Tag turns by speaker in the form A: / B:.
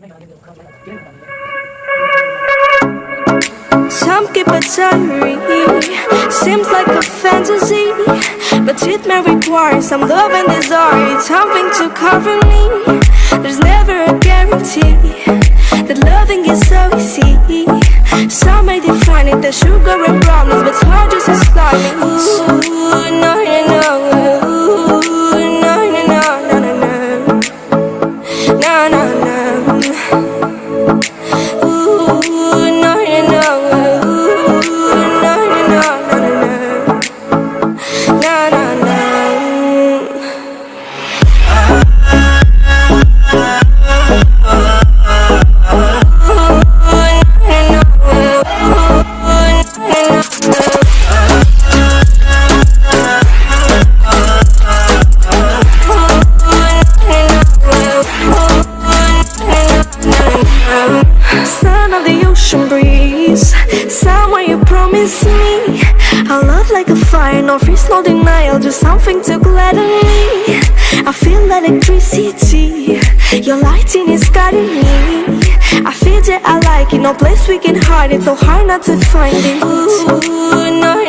A: Some keep a diary, seems like a fantasy, but it may require some love and desire, something to cover me. There's never a guarantee that loving is so easy. Some may define it as sugar and brownies, but it's hard just to slide me. Ooh, no, no, no. Ooh, no, no, no, no, no, no. No, no, no. Ooh, no, no, no. Ooh, no, no, no, no, no, no. No, no, no. Son of the ocean breeze, somewhere you promise me a love like a fire, no freeze, no denial, just something to gladden me. I feel electricity, your lighting is guiding me. I feel that I like it, no place we can hide it, so hard not to find it. Ooh, no,